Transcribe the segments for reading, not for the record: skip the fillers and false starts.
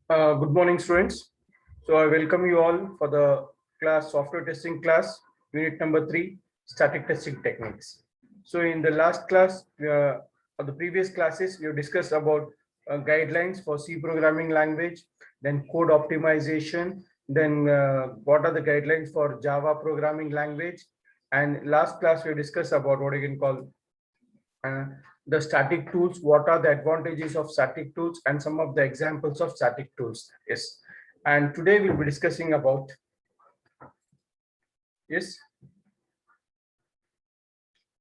Good morning, students. So I welcome you all for the class software testing class, unit number 3, static testing techniques. So in the last class, or the previous classes, we have discussed about guidelines for C programming language, then code optimization, then what are the guidelines for Java programming language, and last class we discussed about what you can call uh, the static tools, what are the advantages of static tools and some of the examples of static tools. Yes, and today we'll be discussing about, yes,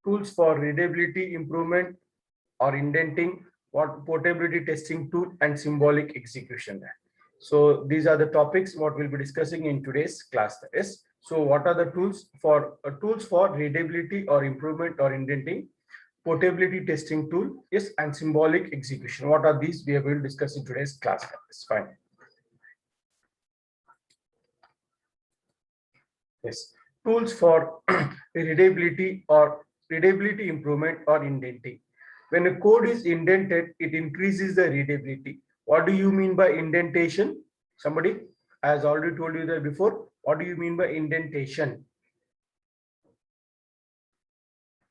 tools for readability improvement or indenting, what portability testing tool and symbolic execution. So these are the topics what we'll be discussing in today's class. Yes, so what are the tools for readability or improvement or indenting, portability testing tool, yes, and symbolic execution? What are these? We are going to discuss in today's class. It's fine. Yes, tools for readability improvement or indenting. When a code is indented, it increases the readability. What do you mean by indentation? Somebody has already told you that before. What do you mean by indentation?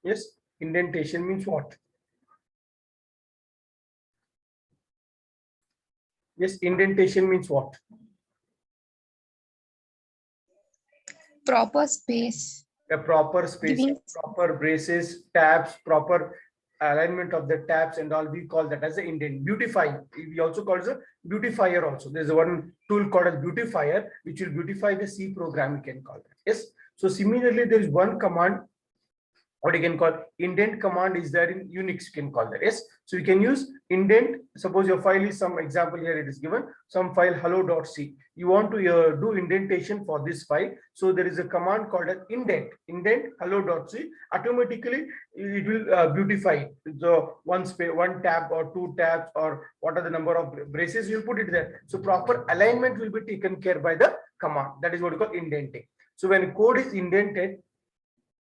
Yes, indentation means what? Yes, indentation means what? Proper space. A proper spacing, proper braces, tabs, proper alignment of the tabs and all, we call that as an indent. Beautify, we also call it a beautifier also. There's one tool called as beautifier, which will beautify the C program, we can call that. Yes. So similarly, there is one command, what you can call indent command is there in Unix, you can call that. Yes, so you can use indent. Suppose your file is, some example here it is given, some file hello.c, you want to do indentation for this file, so there is a command called as indent hello.c. automatically it will beautify the one tab or two tabs or what are the number of braces, you'll put it there, so proper alignment will be taken care by the command. That is what we call indenting. So when code is indented,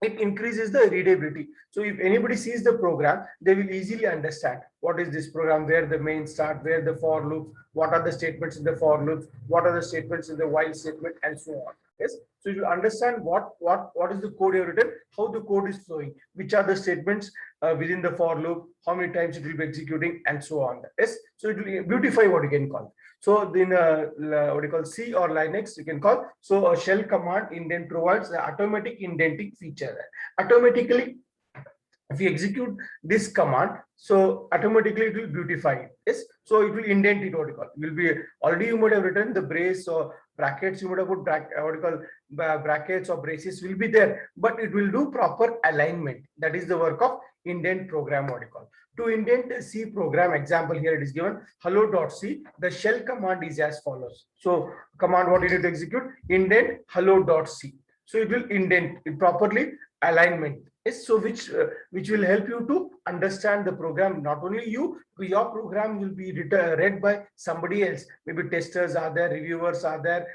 it increases the readability. So if anybody sees the program, they will easily understand what is this program, where the main start, where the for loop, what are the statements in the for loop, what are the statements in the while statement, and so on. Yes, so you understand what is the code you have written, how the code is flowing, which are the statements within the for loop, how many times it will be executing, and so on. Yes, so it will beautify, what you can call. So in what you call C or Linux, you can call. So a shell command indent provides the automatic indenting feature. Automatically, if you execute this command, so automatically it will beautify it. Yes, so it will indent it. What you call, it will be already, you might have written the brace or brackets, you would have put what you call brackets or braces will be there, but it will do proper alignment. That is the work of indent program, what you call. To indent a C program, example here it is given hello.c, the shell command is as follows. So command, what you need to execute, indent hello.c, so it will indent it properly, alignment. Yes, so which will help you to understand the program. Not only you, your program will be read by somebody else, maybe testers are there, reviewers are there,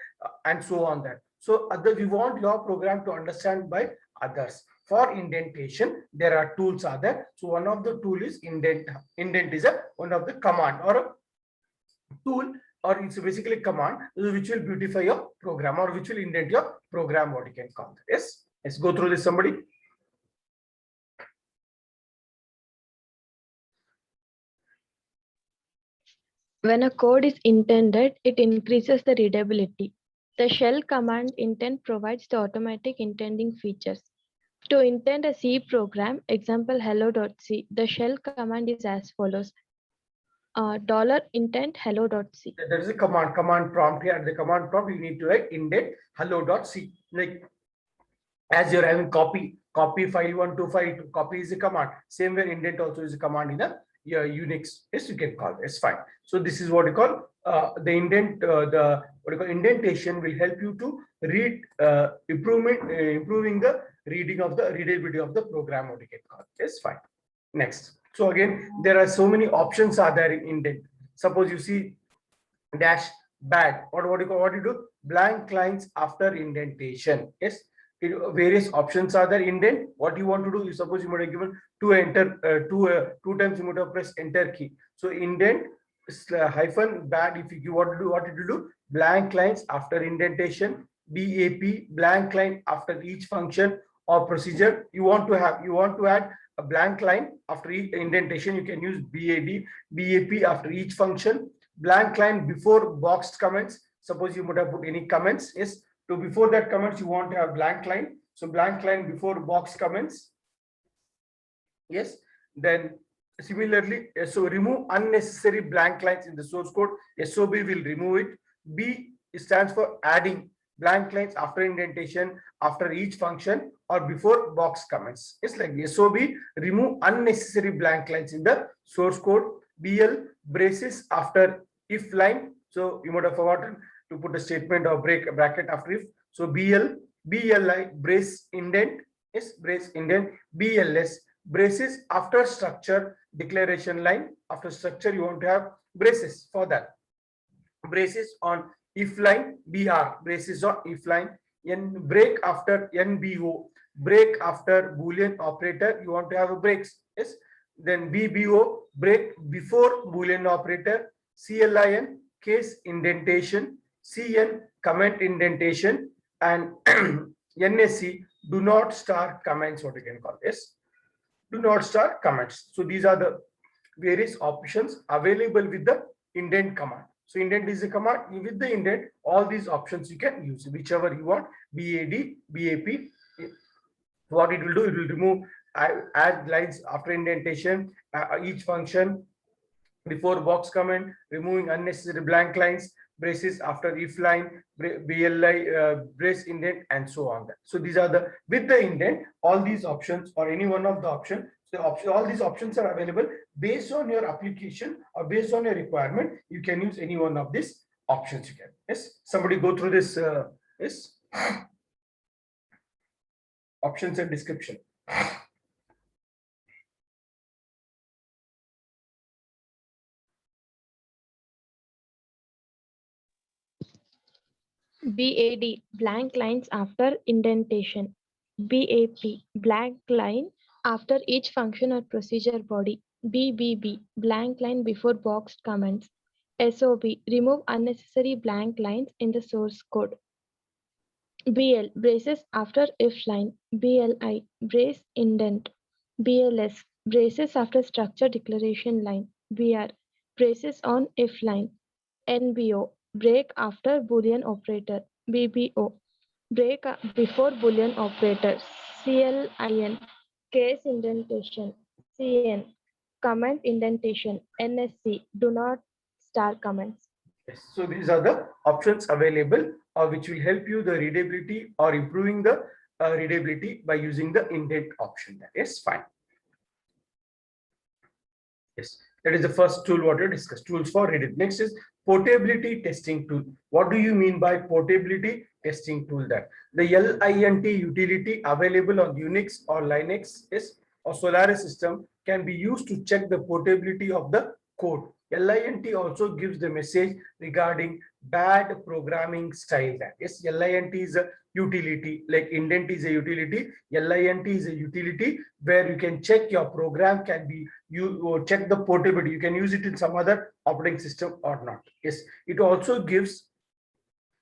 and so on. That, so we want your program to understand by others. For indentation, there are tools are there. So one of the tool is indent. Indent is one of the command or a tool, or it's basically command which will beautify your program or which will indent your program, what you can call. Yes, let's go through this, somebody. When a code is indented, it increases the readability. The shell command indent provides the automatic indenting features. To indent a C program, example hello.c, the shell command is as follows. $indent hello.c. There is a command prompt here. At the command prompt, you need to write indent hello.c. Like as you're having copy file 1 to file 2, copy is a command. Same way indent also is a command in the Unix. Yes, you can call. It's fine. So this is what you call the indent. The what you call indentation will help you to read, improving the reading of the readability of the program. What you can call. Yes, fine. Next. So again, there are so many options are there in indent. Suppose you see dash bad, what you do, blank lines after indentation. Yes, various options are there. Indent, what you want to do, you suppose you might have given to enter two times, you might have press enter key. So indent hyphen bad, if you want to do what you do, blank lines after indentation, BAP, blank line after each function or procedure. You want to add a blank line after each indentation, you can use BAP after each function, blank line before boxed comments. Suppose you would have put any comments, yes. So before that comments, you want to have blank line. So blank line before box comments, yes. Then similarly, so remove unnecessary blank lines in the source code. SOB will remove it. B stands for adding blank lines after indentation, after each function or before box comments. It's like SOB, remove unnecessary blank lines in the source code. BL, braces after if line. So you might have forgotten to put a statement or bracket after if. So BLI, brace indent, yes, brace indent. BLS, braces after structure declaration line. After structure, you want to have braces for that. Braces on if line, BR, braces on if line. Break after NBO, break after Boolean operator, you want to have a breaks, yes. Then BBO, break before Boolean operator. CLIN, case indentation. CN, comment indentation. And NSC, do not start comments, what you can call this. Do not start comments. So these are the various options available with the indent command. So indent is a command. With the indent, all these options you can use, whichever you want. BAD, BAP. What it will do, it will remove, add lines after indentation, each function before box comment, removing unnecessary blank lines, braces after if line, BLI, brace indent, and so on. So these are the, with the indent, all these options or any one of the option. So all these options are available based on your application or based on your requirement. You can use any one of these options. You can, yes. Somebody go through this, yes. Options and description. BAD, blank lines after indentation. BAP, blank line after each function or procedure body. BBB, blank line before boxed comments. SOB, remove unnecessary blank lines in the source code. BL, braces after if line. BLI, brace indent. BLS, braces after structure declaration line. BR, braces on if line. NBO, break after Boolean operator. BBO, break before Boolean operator. CLIN, case indentation. CN, comment indentation. NSC, do not star comments. Yes. So these are the options available, which will help you the readability or improving the readability by using the indent option. Yes, fine. Yes, that is the first tool what we discussed. Tools for reading. Next is portability testing tool. What do you mean by portability testing tool? That the LINT utility available on Unix or Linux is or Solaris system can be used to check the portability of the code. LINT also gives the message regarding bad programming style. That yes, LINT is a utility, like indent is a utility. LINT is a utility where you can check your program can be, you check the portability. You can use it in some other operating system or not. Yes, it also gives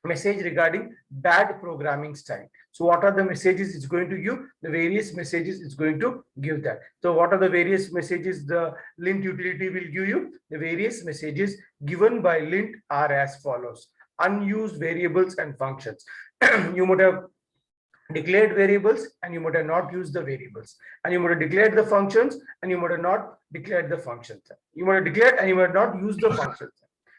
message regarding bad programming style. So what are the messages it's going to give? The various messages it's going to give that. So what are the various messages the lint utility will give you? The various messages given by lint are as follows: unused variables and functions. You might have declared variables and you might have not used the variables, and you might have declared the functions and you might have not declared the functions. You might have declared and you might have not used the functions.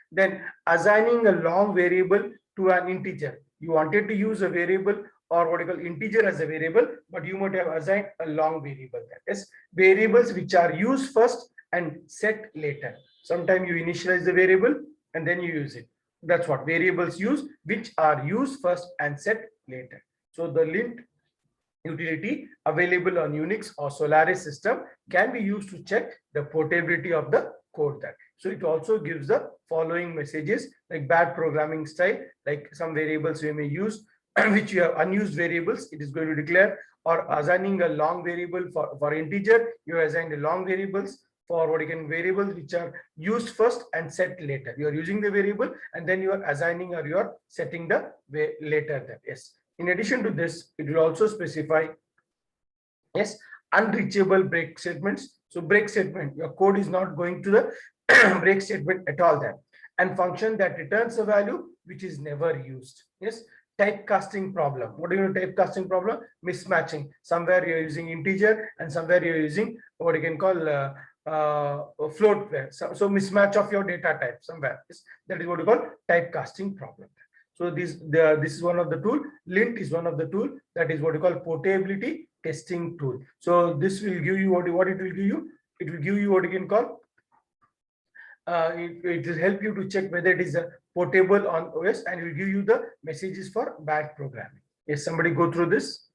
Then assigning a long variable to an integer. You wanted to use a variable or what you call integer as a variable, but you might have assigned a long variable. That is variables which are used first and set later. Sometimes you initialize the variable and then you use it. That's what variables use, which are used first and set later. So the lint utility available on Unix or Solaris system can be used to check the portability of the code. That so it also gives the following messages like bad programming style, like some variables we may use which you have unused variables, it is going to declare, or assigning a long variable for integer, you assign the long variables. for what you can variables which are used first and set later. You are using the variable and then you are assigning or you are setting the way later that. Yes. In addition to this, it will also specify, yes, unreachable break statements. So break statement, your code is not going to the break statement at all there. And function that returns a value which is never used. Yes. Typecasting problem. What do you mean typecasting problem? Mismatching. Somewhere you're using integer and somewhere you're using what you can call float. So mismatch of your data type somewhere. Yes. That is what you call typecasting problem. So this is one of the tool. Lint is one of the tool. That is what you call portability testing tool. So this will give you what it will give you. It will give you what you can call. It will help you to check whether it is a portable on OS, and it will give you the messages for bad programming. Yes, somebody go through this.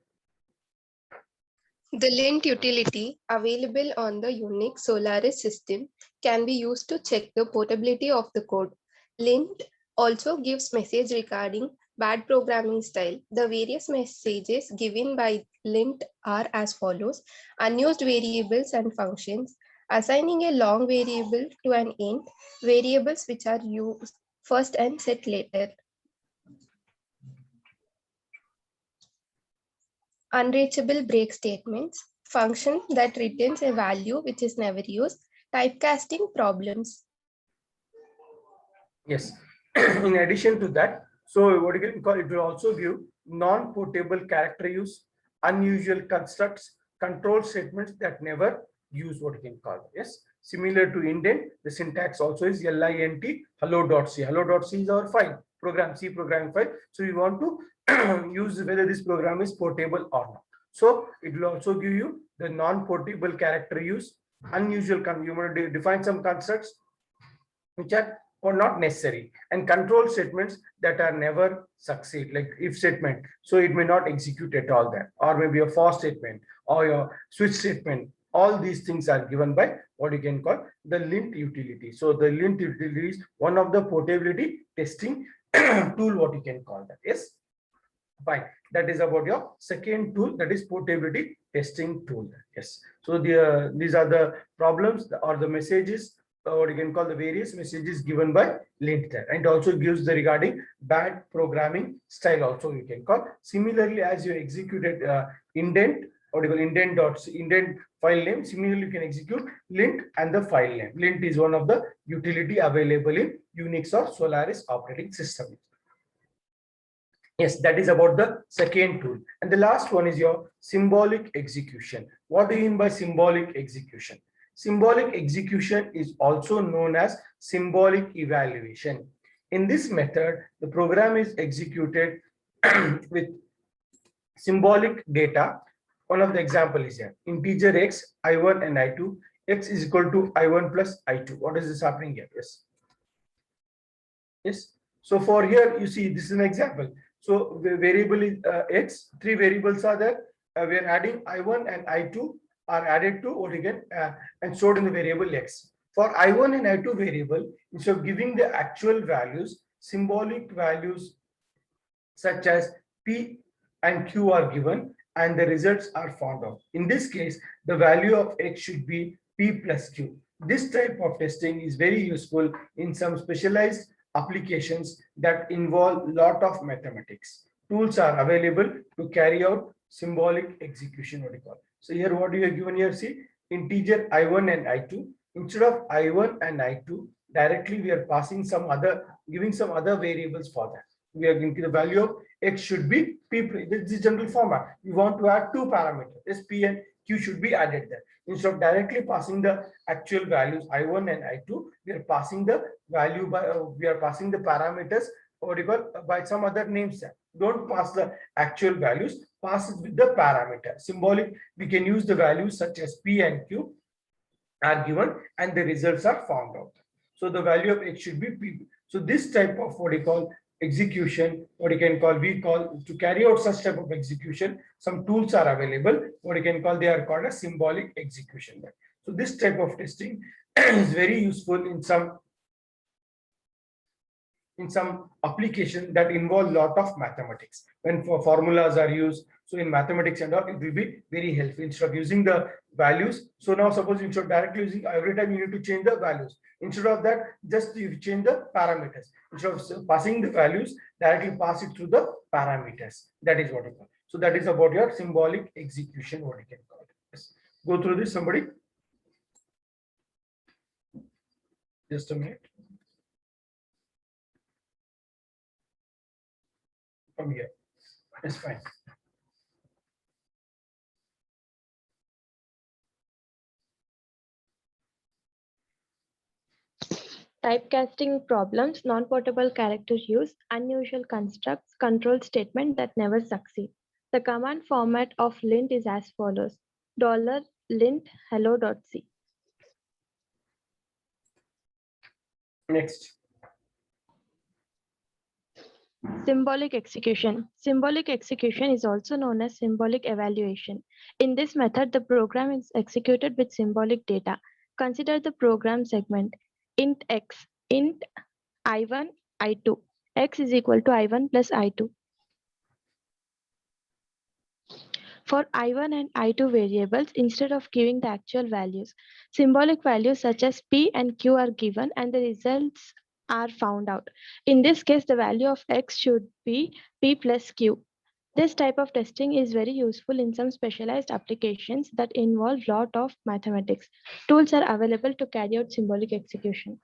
The lint utility available on the Unix Solaris system can be used to check the portability of the code. Lint also gives message regarding bad programming style. The various messages given by lint are as follows: unused variables and functions, assigning a long variable to an int, variables which are used first and set later, unreachable break statements, function that returns a value which is never used, typecasting problems. Yes. In addition to that, so what you can call, it will also give non-portable character use, unusual constructs, control statements that never use what you can call. Yes. Similar to indent, the syntax also is lint hello.c. Hello.c is our file, program, C programming file. So we want to use whether this program is portable or not. So it will also give you the non-portable character use, unusual, you define some constructs which are or not necessary, and control statements that are never succeed, like if statement, so it may not execute at all there, or maybe a for statement or your switch statement. All these things are given by what you can call the lint utility. So the lint utility is one of the portability testing tool, what you can call that. Yes, fine. That is about your second tool, that is portability testing tool. Yes. So these are the problems or the messages, or you can call the various messages given by lint there, and also gives the regarding bad programming style also you can call. Similarly, as you executed indent, or you call indent file name, similarly you can execute lint and the file name. Lint is one of the utility available in Unix or Solaris operating system. Yes, that is about the second tool. And the last one is your symbolic execution. What do you mean by symbolic execution? Symbolic execution is also known as symbolic evaluation. In this method, the program is executed with symbolic data. One of the example is here, integer x, I1 and I2, x is equal to I1 plus I2. What is this happening here? Yes. Yes. So for here, you see, this is an example. So the variable is x, three variables are there. We are adding I1 and I2 are added to what you get and stored in the variable x. For I1 and I2 variable, instead of giving the actual values, symbolic values such as P and Q are given and the results are found out. In this case, the value of x should be P plus Q. This type of testing is very useful in some specialized applications that involve a lot of mathematics. Tools are available to carry out symbolic execution, what you call. So here what you have given here, see, integer I1 and I2. Instead of I1 and I2, directly we are passing some other, giving some other variables for that. We are going to the value of x should be P. This is general format. We want to add two parameters, S, P and Q should be added there. Instead of directly passing the actual values I1 and I2, we are passing the value by, we are passing the parameters or by some other names. Don't pass the actual values, pass it with the parameter. Symbolic, we can use the values such as P and Q are given and the results are found out. So the value of x should be P. So this type of what you call execution, what you can call, we call, to carry out such type of execution, some tools are available, what you can call, they are called a symbolic execution. So this type of testing is very useful in some application that involve lot of mathematics, when formulas are used So in mathematics and all, it will be very helpful instead of using the values. So now suppose instead of directly using, every time you need to change the values. Instead of that, just you change the parameters. Instead of passing the values, directly pass it through the parameters. That is what it is. So that is about your symbolic execution, what you can call it. Yes. Go through this, somebody. Just a minute. From here. It's fine. Typecasting problems, non-portable character use, unusual constructs, control statement that never succeed. The command format of lint is as follows: $lint hello.c. Next. Symbolic execution. Symbolic execution is also known as symbolic evaluation. In this method, the program is executed with symbolic data. Consider the program segment: int x, int I1, I2. X is equal to I1 plus I2. For I1 and I2 variables, instead of giving the actual values, symbolic values such as P and Q are given and the results are found out. In this case, the value of X should be P plus Q. This type of testing is very useful in some specialized applications that involve lot of mathematics. Tools are available to carry out symbolic execution.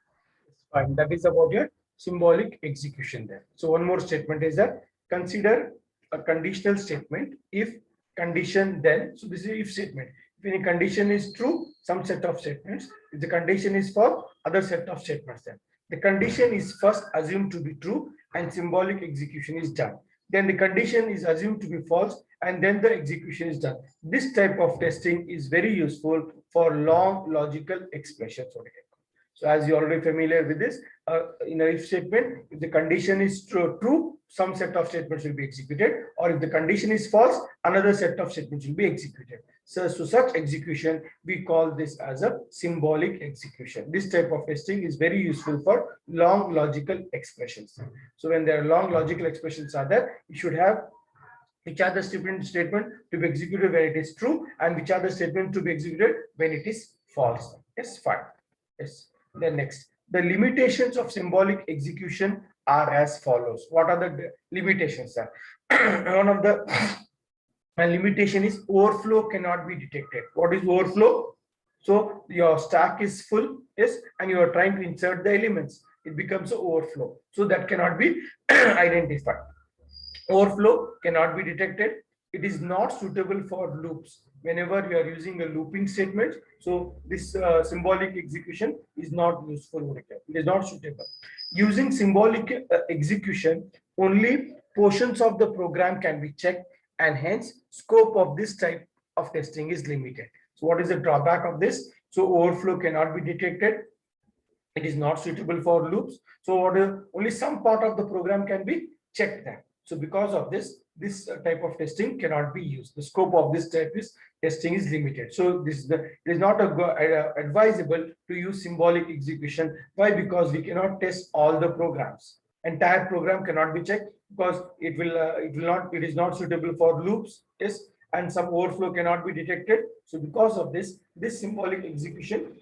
Fine. That is about your symbolic execution there. So one more statement is that consider a conditional statement if condition then. So this is if statement. If any condition is true, some set of statements. If the condition is false, other set of statements then. The condition is first assumed to be true and symbolic execution is done. Then the condition is assumed to be false and then the execution is done. This type of testing is very useful for long logical expressions. So as you're already familiar with this, in a if statement, if the condition is true, some set of statements will be executed, or if the condition is false, another set of statements will be executed. So such execution, we call this as a symbolic execution. This type of testing is very useful for long logical expressions. So when there are long logical expressions are there, you should have which are the statement to be executed when it is true and which are the statement to be executed when it is false. Yes, fine. Yes. Then next, the limitations of symbolic execution are as follows. What are the limitations? One of the limitation is overflow cannot be detected. What is overflow? So your stack is full, yes, and you are trying to insert the elements. It becomes an overflow. So that cannot be identified. Overflow cannot be detected. It is not suitable for loops. Whenever you are using a looping statement, so this symbolic execution is not useful. It is not suitable. Using symbolic execution, only portions of the program can be checked, and hence scope of this type of testing is limited. So what is the drawback of this? So overflow cannot be detected. It is not suitable for loops. So only some part of the program can be checked there. So because of this type of testing cannot be used. The scope of this type of testing is limited. So it is not advisable to use symbolic execution. Why? Because we cannot test all the programs. Entire program cannot be checked because it is not suitable for loops. Yes, and some overflow cannot be detected. So because of this symbolic execution,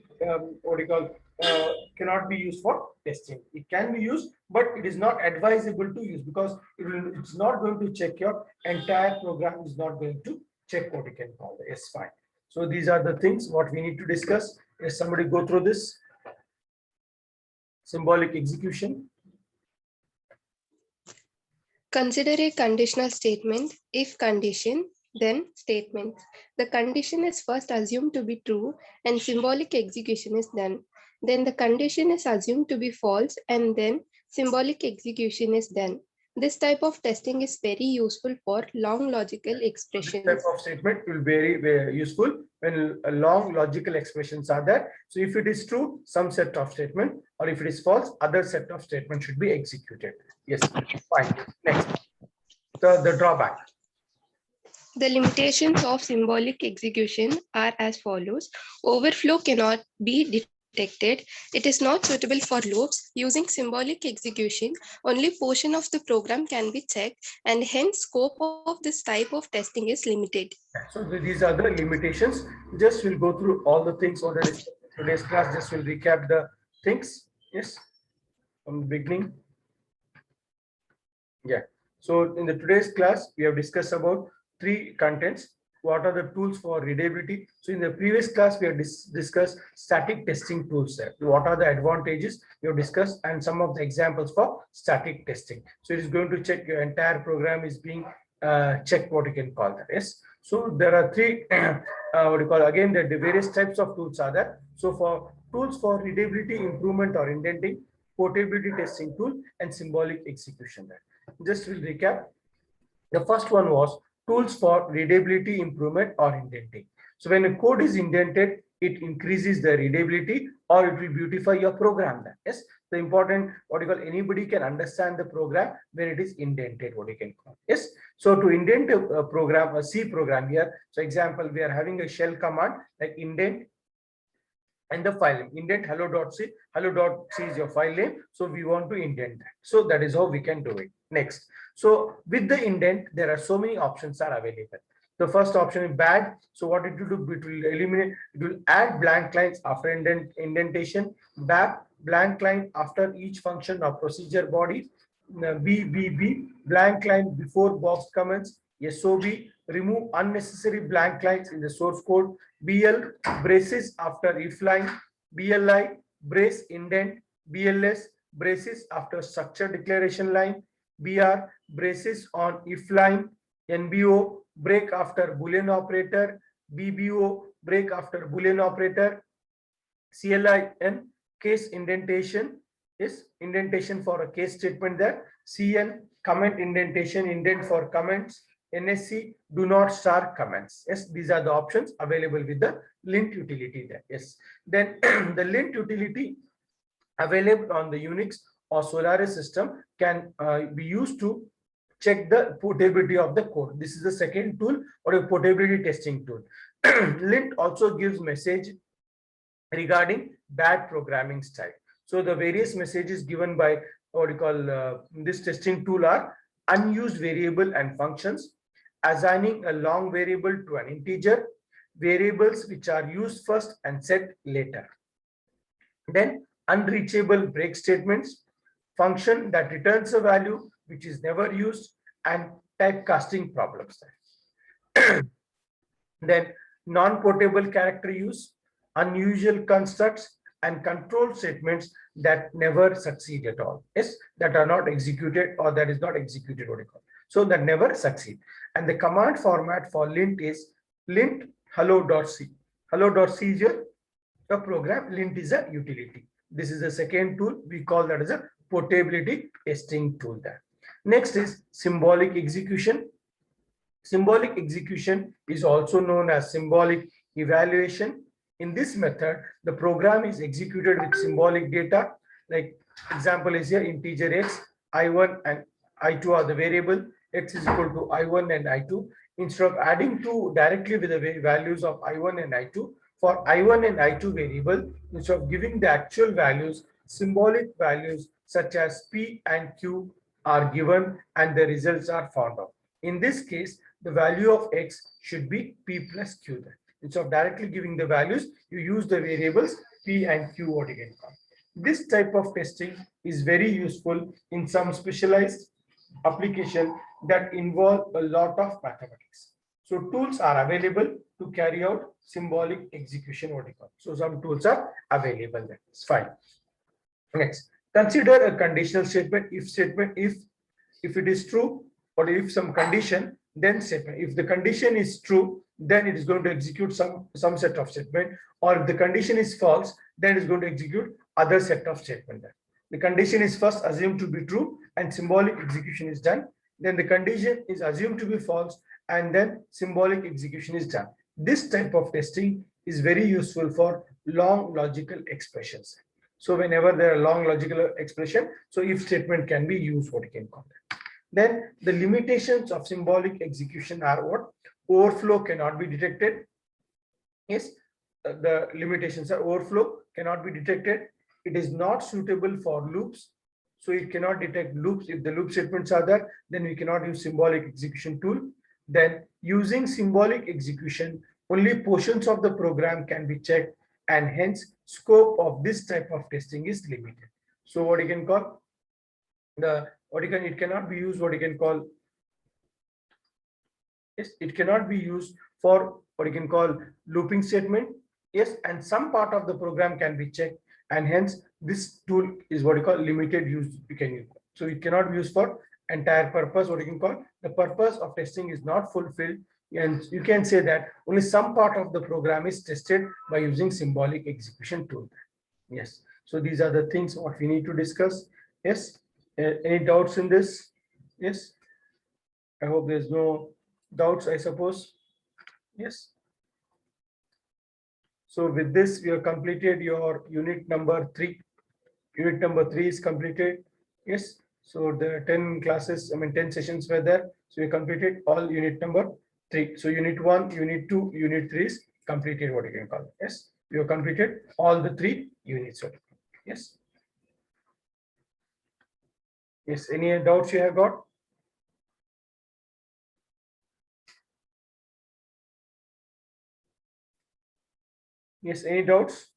cannot be used for testing. It can be used, but it is not advisable to use because it's not going to check your entire program. Is not going to check what you can call the S file. So these are the things what we need to discuss. Yes, somebody go through this symbolic execution. Consider a conditional statement. If condition, then statement. The condition is first assumed to be true and symbolic execution is done. Then the condition is assumed to be false and then symbolic execution is done. This type of testing is very useful for long logical expressions. This type of statement will be very useful when long logical expressions are there. So if it is true, some set of statement, or if it is false, other set of statement should be executed. Yes, fine. Next, the drawback. The limitations of symbolic execution are as follows. Overflow cannot be detected. It is not suitable for loops. Using symbolic execution, only portion of the program can be checked, and hence scope of this type of testing is limited. So these are the limitations. Just we'll go through all the things already in today's class. Just will recap the things. Yes, from the beginning. Yeah. So in the today's class, we have discussed about 3 contents. What are the tools for readability? So in the previous class, we have discussed static testing tools there. What are the advantages we have discussed and some of the examples for static testing. So it is going to check your entire program is being checked, what you can call that. Yes. So there are 3 what you call again the various types of tools are there. So for tools for readability improvement or indenting, portability testing tool and symbolic execution there. Just will recap. The first one was tools for readability improvement or indenting. So when a code is indented, it increases the readability or it will beautify your program. Yes, the important what you call anybody can understand the program when it is indented, what you can call. Yes, so to indent a program, a C program here. So example, we are having a shell command like indent and the file name, indent hello.c. Hello.c is your file name. So we want to indent that. So that is how we can do it. Next. So with the indent, there are so many options are available. The first option is bad. So what it will do, it will eliminate, it will add blank lines after indentation, back blank line after each function or procedure body, BBB, blank line before box comments, SOB, remove unnecessary blank lines in the source code, BL, braces after if line, BLI, brace indent, BLS, braces after structure declaration line, BR, braces on if line, NBO, break after Boolean operator, BBO, break after Boolean operator, CLIN, case indentation is indentation for a case statement there, CN, comment indentation, indent for comments, NSC, do not star comments. Yes, these are the options available with the lint utility there. Yes, then the lint utility available on the Unix or Solaris system can be used to check the portability of the code. This is the second tool or a portability testing tool. Lint also gives message regarding bad programming style. So the various messages given by what you call this testing tool are unused variable and functions, assigning a long variable to an integer, variables which are used first and set later. Then unreachable break statements, function that returns a value which is never used, and typecasting problems. Then non-portable character use, unusual constructs, and control statements that never succeed at all. Yes, that are not executed or that is not executed, what you call. So that never succeed. And the command format for lint is lint hello.c. Hello.c is your program, lint is a utility. This is the second tool, we call that as a portability testing tool there. Next is symbolic execution. Symbolic execution is also known as symbolic evaluation. In this method, the program is executed with symbolic data. Like example is here, integer x, I1 and I2 are the variable, x is equal to I1 and I2. Instead of adding to directly with the values of I1 and I2, for I1 and I2 variable, instead of giving the actual values, symbolic values such as P and Q are given and the results are found out. In this case, the value of x should be P plus Q. Instead of directly giving the values, you use the variables P and Q, what you can call. This type of testing is very useful in some specialized application that involve a lot of mathematics. So tools are available to carry out symbolic execution, what you call. So some tools are available there. It's fine. Next, consider a conditional statement. If statement, if it is true, or if some condition, then statement. If the condition is true, then it is going to execute some set of statement, or if the condition is false, then it is going to execute other set of statement. The condition is first assumed to be true and symbolic execution is done. Then the condition is assumed to be false and then symbolic execution is done. This type of testing is very useful for long logical expressions. So whenever there are long logical expression, so if statement can be used, what you can call it. Then the limitations of symbolic execution are what? Overflow cannot be detected. Yes, the limitations are overflow cannot be detected. It is not suitable for loops. So it cannot detect loops. If the loop statements are there, then we cannot use symbolic execution tool. Then using symbolic execution, only portions of the program can be checked, and hence scope of this type of testing is limited. So what you can call it cannot be used, what you can call, yes, it cannot be used for what you can call looping statement. Yes, and some part of the program can be checked, and hence this tool is what you call limited use you can use. So it cannot be used for entire purpose, what you can call the purpose of testing is not fulfilled, and you can say that only some part of the program is tested by using symbolic execution tool. Yes, so these are the things what we need to discuss. Yes, any doubts in this? Yes, I hope there's no doubts, I suppose. Yes. So with this, we have completed your unit number 3. Unit number 3 is completed. Yes. So the 10 classes, 10 sessions were there. So we completed all unit number 3. So unit 1, unit 2, unit 3 is completed, what you can call. Yes. We have completed all the 3 units. Yes. Yes. Any doubts you have got? Yes. Any doubts?